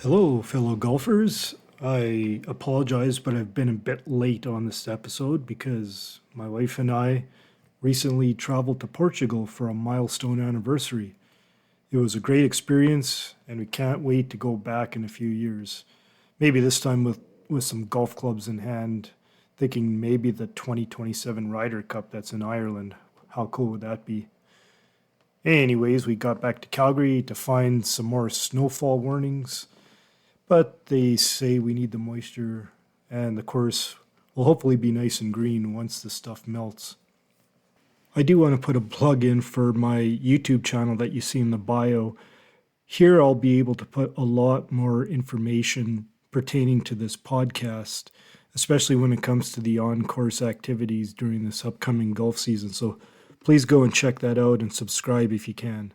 Hello, fellow golfers. I apologize, but I've been a bit late on this episode because my wife and I recently traveled to Portugal for a milestone anniversary. It was a great experience, and we can't wait to go back in a few years. Maybe this time with some golf clubs in hand, thinking maybe the 2027 Ryder Cup that's in Ireland. How cool would that be? Anyways, we got back to Calgary to find some more snowfall warnings, but they say we need the moisture, and the course will hopefully be nice and green once the stuff melts. I do want to put a plug in for my YouTube channel that you see in the bio. Here I'll be able to put a lot more information pertaining to this podcast, especially when it comes to the on course activities during this upcoming golf season. So please go and check that out and subscribe if you can.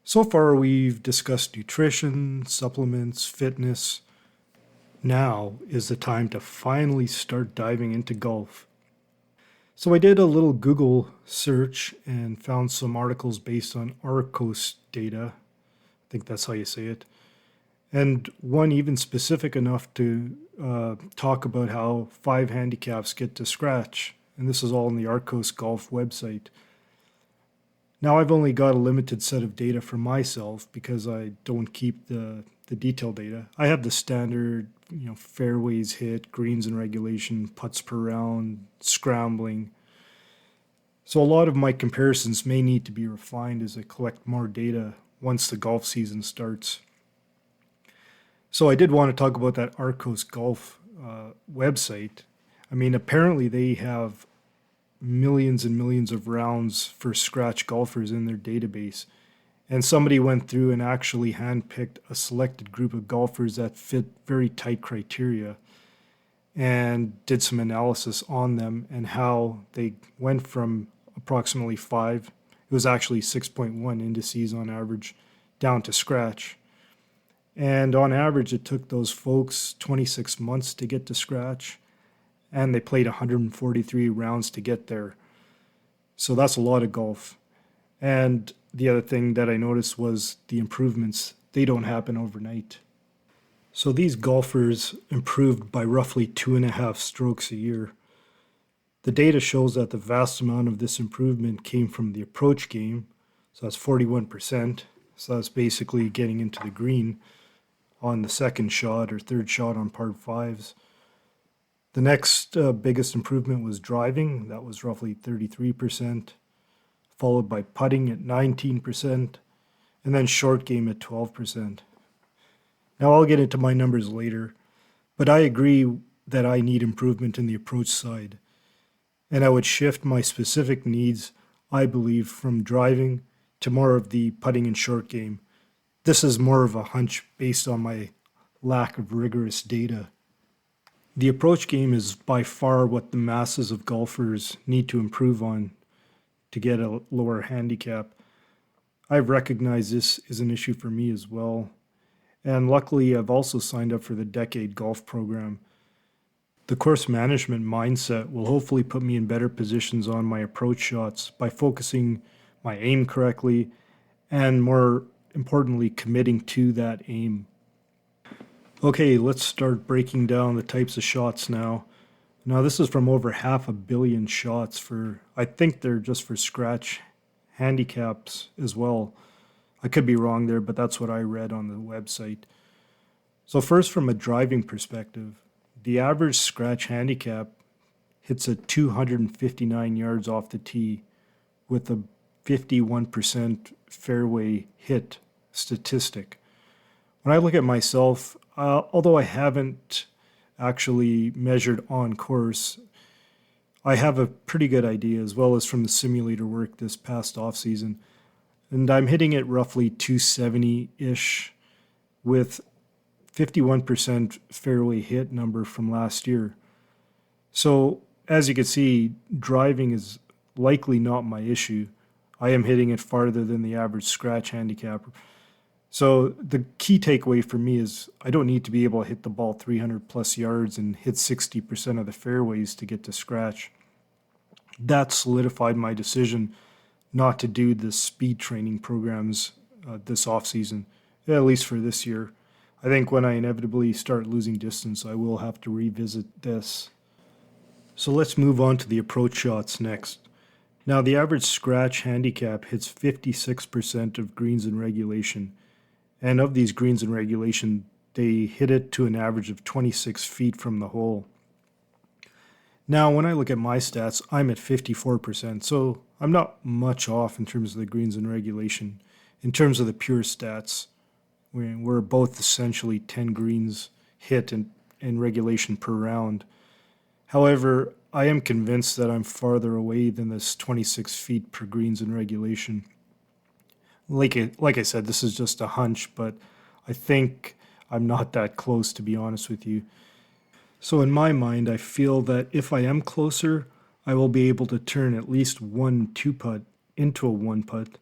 So far, we've discussed nutrition, supplements, fitness. Now is the time to finally start diving into golf. So I did a little Google search and found some articles based on Arcos data. I think that's how you say it. And one even specific enough to talk about how 5 handicaps get to scratch. And this is all on the Arcos Golf website. Now I've only got a limited set of data for myself because I don't keep the detailed data. I have the standard, fairways hit, greens in regulation, putts per round, scrambling. So a lot of my comparisons may need to be refined as I collect more data once the golf season starts. So I did want to talk about that Arcos Golf website. I mean, apparently they have millions and millions of rounds for scratch golfers in their database. And somebody went through and actually handpicked a selected group of golfers that fit very tight criteria and did some analysis on them and how they went from approximately 5, it was actually 6.1 indices on average, down to scratch. And on average, it took those folks 26 months to get to scratch, and they played 143 rounds to get there. So that's a lot of golf. And the other thing that I noticed was the improvements. They don't happen overnight. So these golfers improved by roughly 2.5 strokes a year. The data shows that the vast amount of this improvement came from the approach game. So that's 41%. So that's basically getting into the green on the second shot or third shot on par fives. The next biggest improvement was driving. That was roughly 33%, followed by putting at 19%, and then short game at 12%. Now I'll get into my numbers later, but I agree that I need improvement in the approach side. And I would shift my specific needs, I believe, from driving to more of the putting and short game. This is more of a hunch based on my lack of rigorous data. The approach game is by far what the masses of golfers need to improve on to get a lower handicap. I've recognized this is an issue for me as well. And luckily, I've also signed up for the Decade Golf program. The course management mindset will hopefully put me in better positions on my approach shots by focusing my aim correctly and, more importantly, committing to that aim. Okay, let's start breaking down the types of shots now. Now, this is from over 500 million shots for, I think they're just for scratch handicaps as well. I could be wrong there, but that's what I read on the website. So first, from a driving perspective, the average scratch handicap hits at 259 yards off the tee with a 51% fairway hit statistic. When I look at myself, although I haven't actually measured on course, I have a pretty good idea, as well as from the simulator work this past off season, and I'm hitting it roughly 270-ish with 51% fairway hit number from last year. So as you can see, driving is likely not my issue. I am hitting it farther than the average scratch handicap. So the key takeaway for me is I don't need to be able to hit the ball 300 plus yards and hit 60% of the fairways to get to scratch. That solidified my decision not to do the speed training programs this off season, at least for this year. I think when I inevitably start losing distance, I will have to revisit this. So let's move on to the approach shots next. Now, the average scratch handicap hits 56% of greens in regulation. And of these greens in regulation, they hit it to an average of 26 feet from the hole. Now, when I look at my stats, I'm at 54%, so I'm not much off in terms of the greens in regulation. In terms of the pure stats, we're both essentially 10 greens hit in regulation per round. However, I am convinced that I'm farther away than this 26 feet per greens in regulation. Like I said, this is just a hunch, but I think I'm not that close, to be honest with you. So in my mind, I feel that if I am closer, I will be able to turn at least one 2-putt into a 1-putt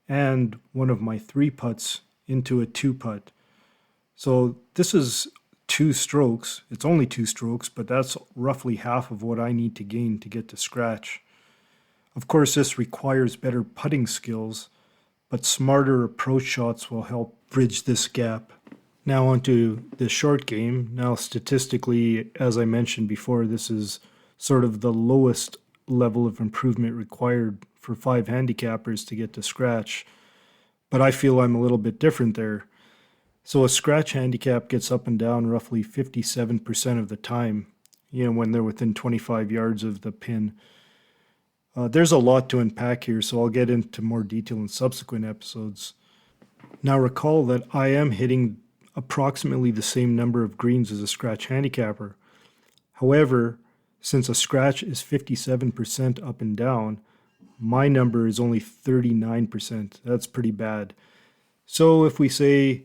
and one of my 3-putts into a 2-putt. So this is 2 strokes. It's only 2 strokes, but that's roughly half of what I need to gain to get to scratch. Of course, this requires better putting skills, but smarter approach shots will help bridge this gap. Now onto the short game. Now statistically, as I mentioned before, this is sort of the lowest level of improvement required for 5 handicappers to get to scratch. But I feel I'm a little bit different there. So a scratch handicap gets up and down roughly 57% of the time, when they're within 25 yards of the pin. There's a lot to unpack here, so I'll get into more detail in subsequent episodes. Now recall that I am hitting approximately the same number of greens as a scratch handicapper. However, since a scratch is 57% up and down, my number is only 39%. That's pretty bad. So if we say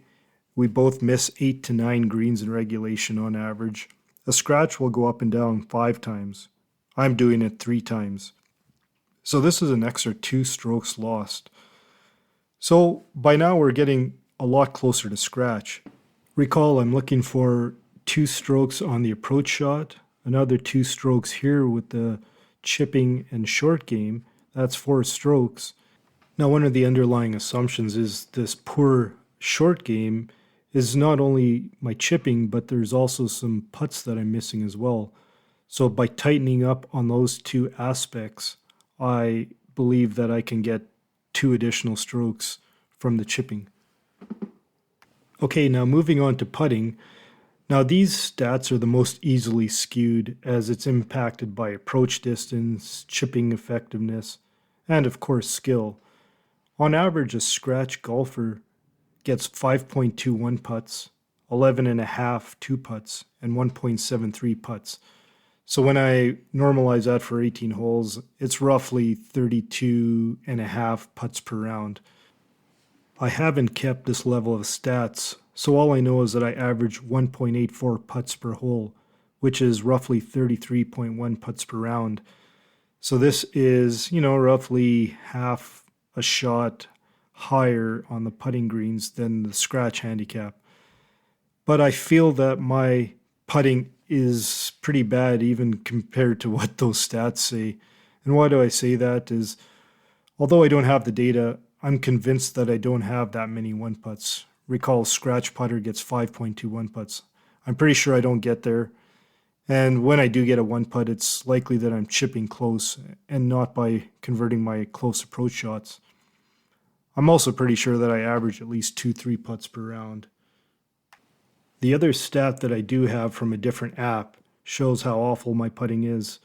we both miss 8 to 9 greens in regulation on average, a scratch will go up and down 5 times. I'm doing it 3 times. So this is an extra 2 strokes lost. So by now we're getting a lot closer to scratch. Recall, I'm looking for 2 strokes on the approach shot, another 2 strokes here with the chipping and short game. That's 4 strokes. Now, one of the underlying assumptions is this poor short game is not only my chipping, but there's also some putts that I'm missing as well. So by tightening up on those 2 aspects, I believe that I can get 2 additional strokes from the chipping. Okay, now moving on to putting. Now these stats are the most easily skewed as it's impacted by approach distance, chipping effectiveness, and of course skill. On average, a scratch golfer gets 5.21 putts, 11.5 2-putts, and 1.73 putts. So when I normalize that for 18 holes, it's roughly 32.5 putts per round. I haven't kept this level of stats, so all I know is that I average 1.84 putts per hole, which is roughly 33.1 putts per round. So this is, roughly half a shot higher on the putting greens than the scratch handicap. But I feel that my putting is pretty bad even compared to what those stats say. And why do I say that is, although I don't have the data, I'm convinced that I don't have that many 1-putts. Recall, scratch putter gets 5.21 putts. I'm pretty sure I don't get there. And when I do get a 1-putt, it's likely that I'm chipping close and not by converting my close approach shots. I'm also pretty sure that I average at least 2 3-putts per round. The other stat that I do have from a different app shows how awful my putting is.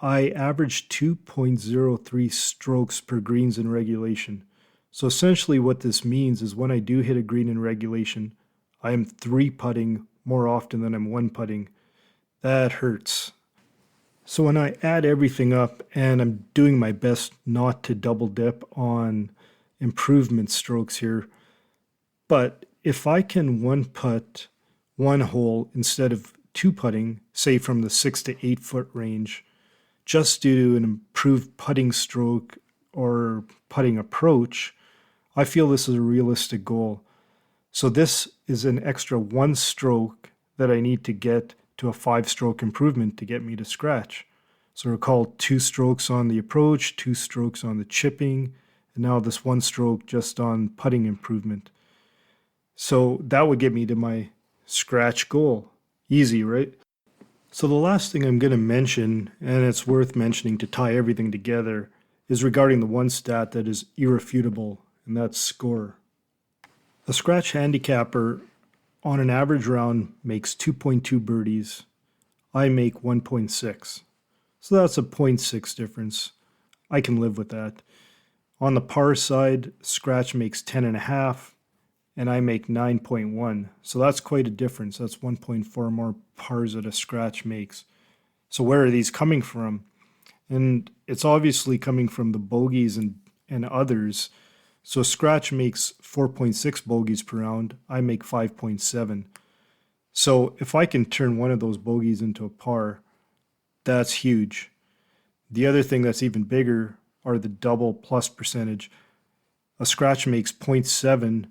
I average 2.03 strokes per greens in regulation. So essentially what this means is when I do hit a green in regulation, I am 3-putting more often than I'm 1-putting. That hurts. So when I add everything up, and I'm doing my best not to double dip on improvement strokes here, but if I can 1-putt 1 hole instead of 2-putting, say from the 6 to 8 foot range, just due to an improved putting stroke or putting approach, I feel this is a realistic goal. So this is an extra 1 stroke that I need to get to a 5-stroke improvement to get me to scratch. So recall 2 strokes on the approach, 2 strokes on the chipping, and now this 1 stroke just on putting improvement. So that would get me to my scratch goal. Easy, right? So the last thing I'm going to mention, and it's worth mentioning to tie everything together, is regarding the one stat that is irrefutable, and that's score. A scratch handicapper on an average round makes 2.2 birdies. I make 1.6. So that's a 0.6 difference. I can live with that. On the par side, scratch makes 10.5 and I make 9.1. So that's quite a difference. That's 1.4 more pars that a scratch makes. So where are these coming from? And it's obviously coming from the bogeys and others. So scratch makes 4.6 bogeys per round. I make 5.7. So if I can turn one of those bogeys into a par, that's huge. The other thing that's even bigger are the double plus percentage. A scratch makes 0.7.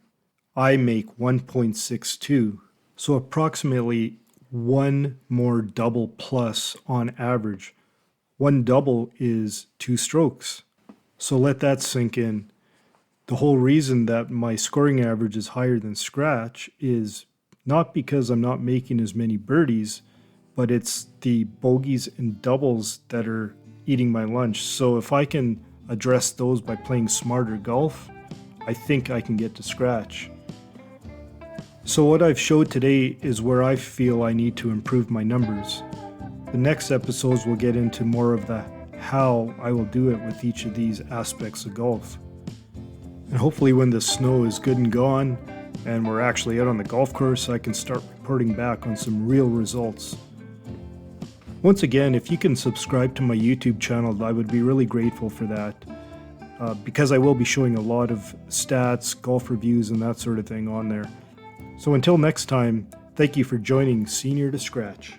I make 1.62. So approximately one more double plus on average. One double is 2 strokes. So let that sink in. The whole reason that my scoring average is higher than scratch is not because I'm not making as many birdies, but it's the bogeys and doubles that are eating my lunch. So if I can address those by playing smarter golf, I think I can get to scratch. So what I've showed today is where I feel I need to improve my numbers. The next episodes will get into more of the how I will do it with each of these aspects of golf. And hopefully when the snow is good and gone and we're actually out on the golf course, I can start reporting back on some real results. Once again, if you can subscribe to my YouTube channel, I would be really grateful for that. Because I will be showing a lot of stats, golf reviews, and that sort of thing on there. So until next time, thank you for joining Senior to Scratch.